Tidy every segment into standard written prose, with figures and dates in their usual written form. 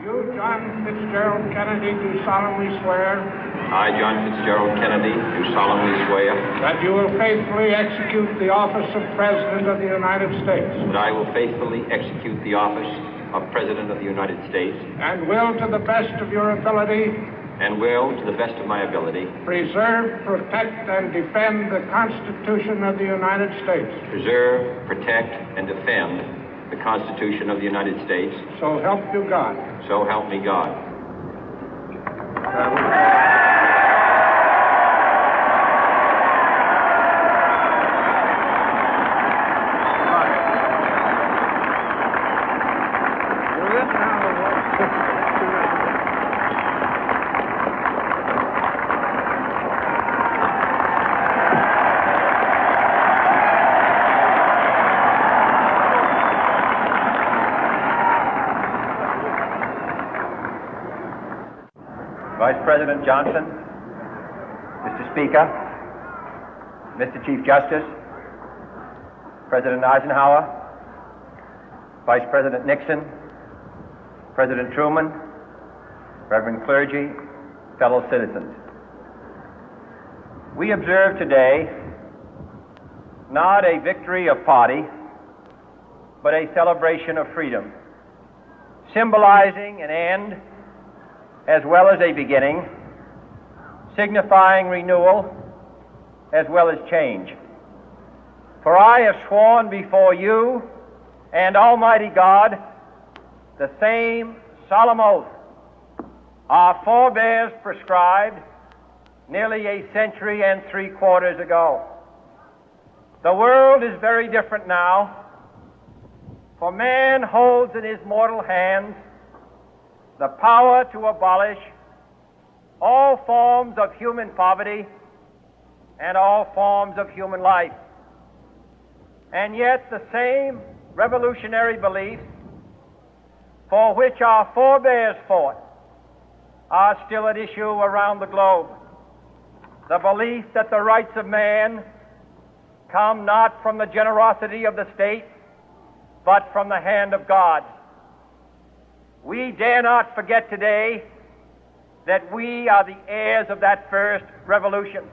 You, John Fitzgerald Kennedy, do solemnly swear. I, John Fitzgerald Kennedy, do solemnly swear. That you will faithfully execute the office of President of the United States. That I will faithfully execute the office of President of the United States. And will, to the best of your ability. And will, to the best of my ability. Preserve, protect, and defend the Constitution of the United States. Preserve, protect, and defend the Constitution of the United States. So help you God. So help me God. Vice President Johnson, Mr. Speaker, Mr. Chief Justice, President Eisenhower, Vice President Nixon, President Truman, Reverend clergy, fellow citizens. We observe today not a victory of party, but a celebration of freedom, symbolizing an end as well as a beginning, signifying renewal as well as change. For I have sworn before you and Almighty God the same solemn oath our forebears prescribed nearly a century and 3/4 ago. The world is very different now, for man holds in his mortal hands the power to abolish all forms of human poverty and all forms of human life. And yet the same revolutionary beliefs for which our forebears fought are still at issue around the globe. The belief that the rights of man come not from the generosity of the state, but from the hand of God. We dare not forget today that we are the heirs of that first revolution.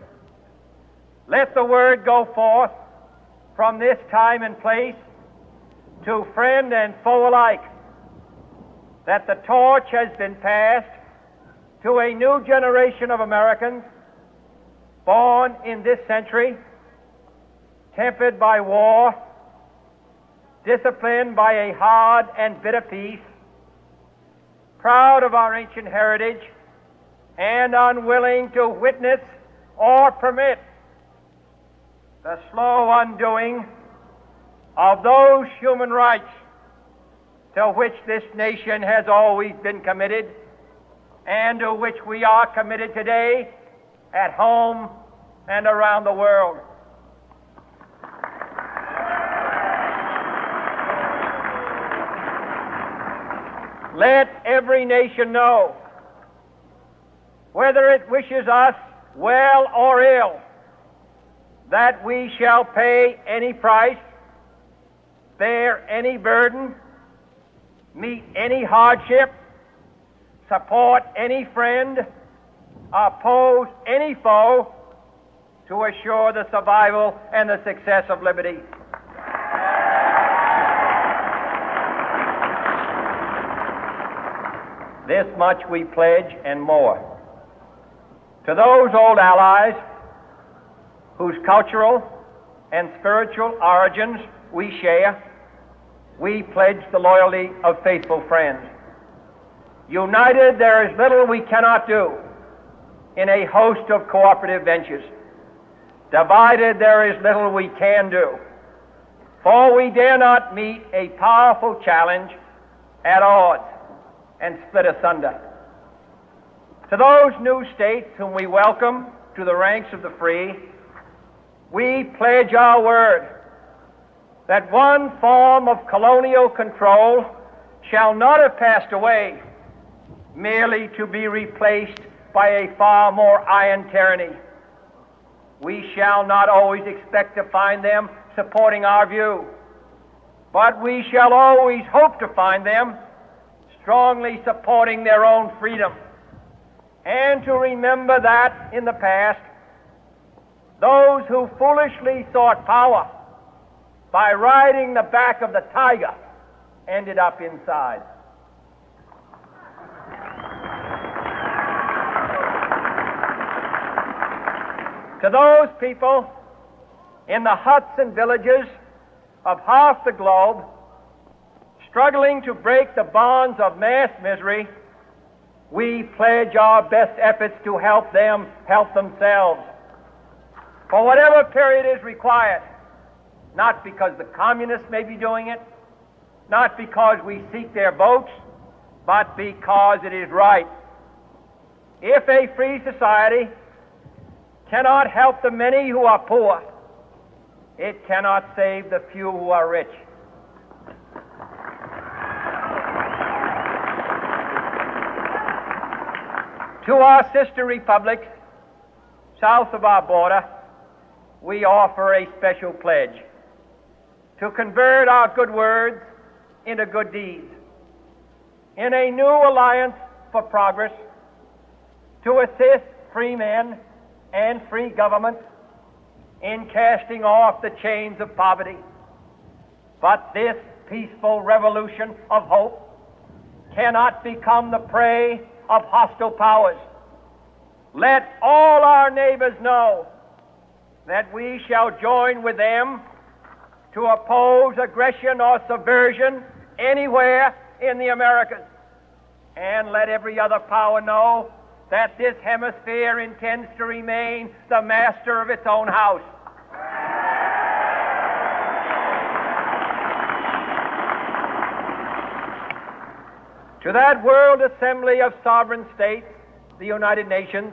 Let the word go forth from this time and place to friend and foe alike that the torch has been passed to a new generation of Americans born in this century, tempered by war, disciplined by a hard and bitter peace, proud of our ancient heritage, and unwilling to witness or permit the slow undoing of those human rights to which this nation has always been committed and to which we are committed today at home and around the world. Let every nation know, whether it wishes us well or ill, that we shall pay any price, bear any burden, meet any hardship, support any friend, oppose any foe to assure the survival and the success of liberty. This much we pledge and more. To those old allies whose cultural and spiritual origins we share, we pledge the loyalty of faithful friends. United, there is little we cannot do in a host of cooperative ventures. Divided, there is little we can do, for we dare not meet a powerful challenge at odds and split asunder. To those new states whom we welcome to the ranks of the free, we pledge our word that one form of colonial control shall not have passed away, merely to be replaced by a far more iron tyranny. We shall not always expect to find them supporting our view, but we shall always hope to find them strongly supporting their own freedom, and to remember that in the past, those who foolishly sought power by riding the back of the tiger ended up inside. To those people in the huts and villages of half the globe struggling to break the bonds of mass misery, we pledge our best efforts to help them help themselves for whatever period is required, not because the communists may be doing it, not because we seek their votes, but because it is right. If a free society cannot help the many who are poor, it cannot save the few who are rich. To our sister republics south of our border, we offer a special pledge to convert our good words into good deeds, in a new alliance for progress, to assist free men and free governments in casting off the chains of poverty. But this peaceful revolution of hope cannot become the prey of hostile powers. Let all our neighbors know that we shall join with them to oppose aggression or subversion anywhere in the Americas. And let every other power know that this hemisphere intends to remain the master of its own house. To that World Assembly of Sovereign States, the United Nations,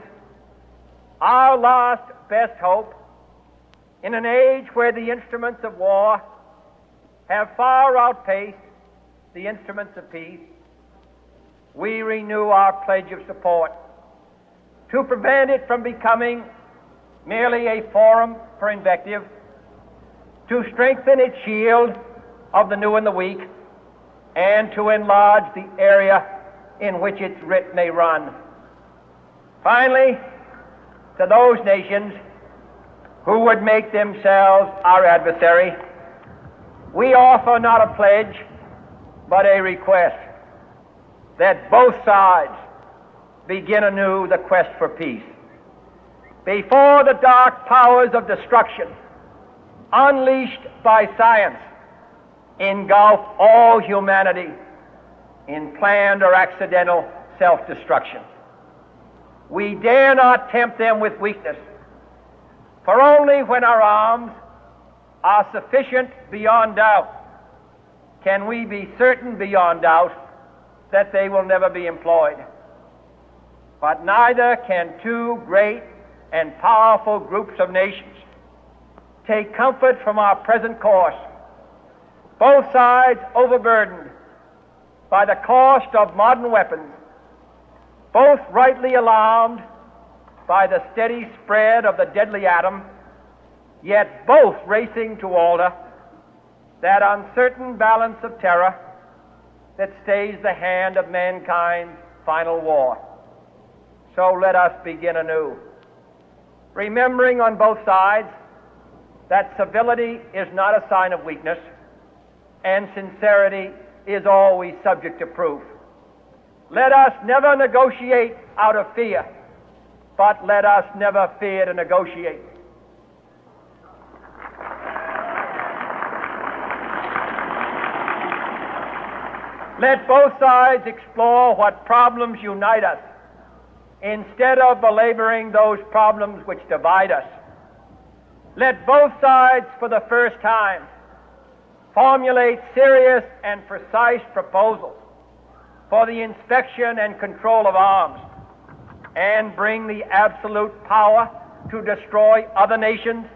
our last best hope, in an age where the instruments of war have far outpaced the instruments of peace, we renew our pledge of support to prevent it from becoming merely a forum for invective, to strengthen its shield of the new and the weak, and to enlarge the area in which its writ may run. Finally, to those nations who would make themselves our adversary, we offer not a pledge, but a request that both sides begin anew the quest for peace. Before the dark powers of destruction, unleashed by science, engulf all humanity in planned or accidental self-destruction, we dare not tempt them with weakness, for only when our arms are sufficient beyond doubt can we be certain beyond doubt that they will never be employed. But neither can two great and powerful groups of nations take comfort from our present course, both sides overburdened by the cost of modern weapons, both rightly alarmed by the steady spread of the deadly atom, yet both racing to alter that uncertain balance of terror that stays the hand of mankind's final war. So let us begin anew, remembering on both sides that civility is not a sign of weakness, and sincerity is always subject to proof. Let us never negotiate out of fear, but let us never fear to negotiate. Let both sides explore what problems unite us, instead of belaboring those problems which divide us. Let both sides, for the first time, formulate serious and precise proposals for the inspection and control of arms, and bring the absolute power to destroy other nations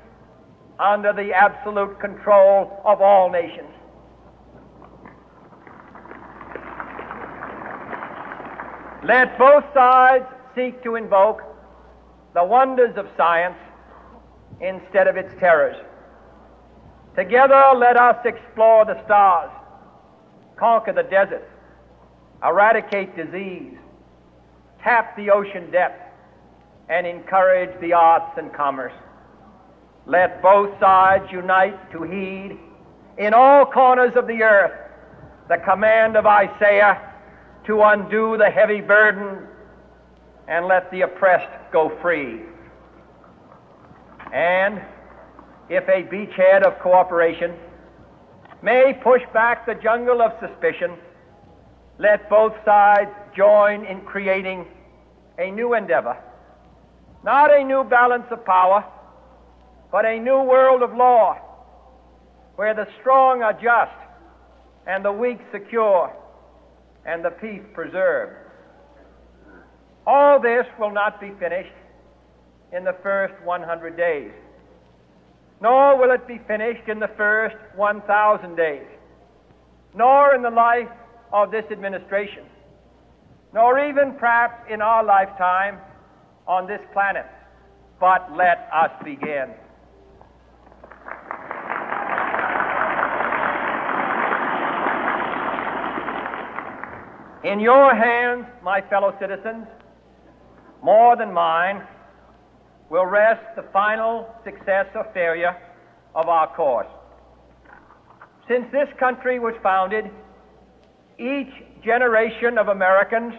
under the absolute control of all nations. Let both sides seek to invoke the wonders of science instead of its terrors. Together, let us explore the stars, conquer the deserts, eradicate disease, tap the ocean depth, and encourage the arts and commerce. Let both sides unite to heed in all corners of the earth the command of Isaiah to undo the heavy burden and let the oppressed go free. And if a beachhead of cooperation may push back the jungle of suspicion, let both sides join in creating a new endeavor, not a new balance of power, but a new world of law, where the strong are just and the weak secure and the peace preserved. All this will not be finished in the first 100 days, nor will it be finished in the first 1,000 days, nor in the life of this administration, nor even perhaps in our lifetime on this planet. But let us begin. In your hands, my fellow citizens, more than mine, will rest the final success or failure of our course. Since this country was founded, each generation of Americans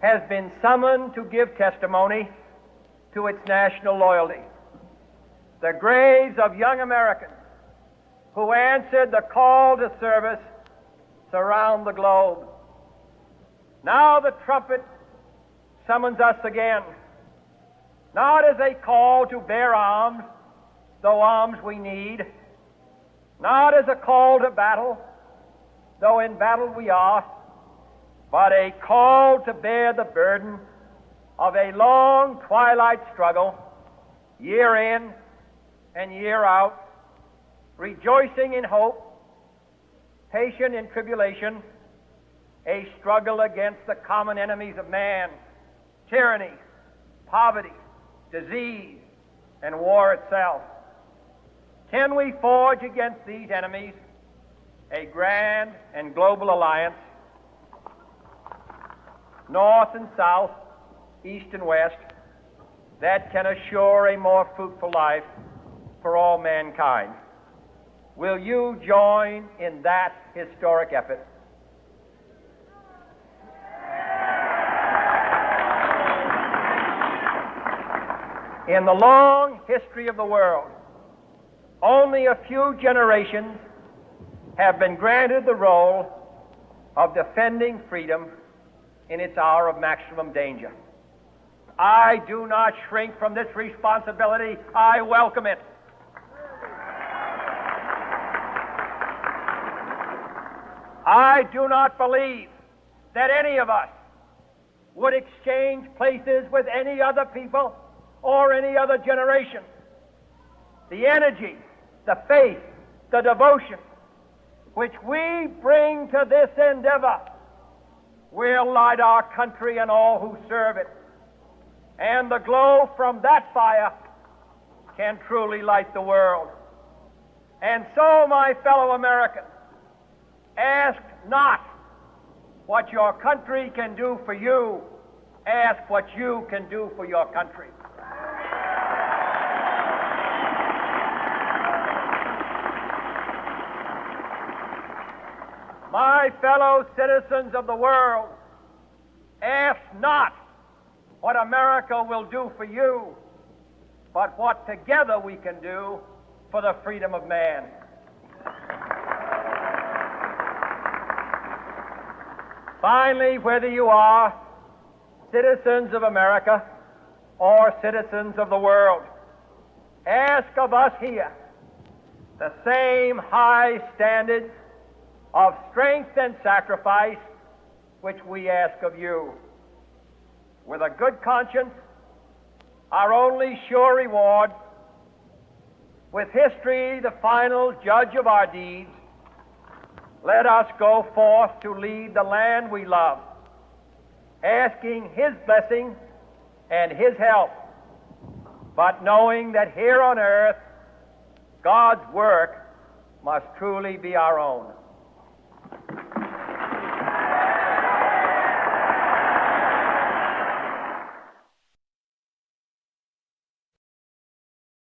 has been summoned to give testimony to its national loyalty. The graves of young Americans who answered the call to service surround the globe. Now the trumpet summons us again, not as a call to bear arms, though arms we need, not as a call to battle, though in battle we are, but a call to bear the burden of a long twilight struggle, year in and year out, rejoicing in hope, patient in tribulation, a struggle against the common enemies of man, tyranny, poverty, disease, and war itself. Can we forge against these enemies a grand and global alliance, north and south, east and west, that can assure a more fruitful life for all mankind? Will you join in that historic effort? In the long history of the world, only a few generations have been granted the role of defending freedom in its hour of maximum danger. I do not shrink from this responsibility. I welcome it. I do not believe that any of us would exchange places with any other people or any other generation. The energy, the faith, the devotion which we bring to this endeavor will light our country and all who serve it. And the glow from that fire can truly light the world. And so, my fellow Americans, ask not what your country can do for you, ask what you can do for your country. My fellow citizens of the world, ask not what America will do for you, but what together we can do for the freedom of man. Finally, whether you are citizens of America or citizens of the world, ask of us here the same high standards of strength and sacrifice which we ask of you. With a good conscience, our only sure reward, with history the final judge of our deeds, let us go forth to lead the land we love, asking His blessing and His help, but knowing that here on earth God's work must truly be our own.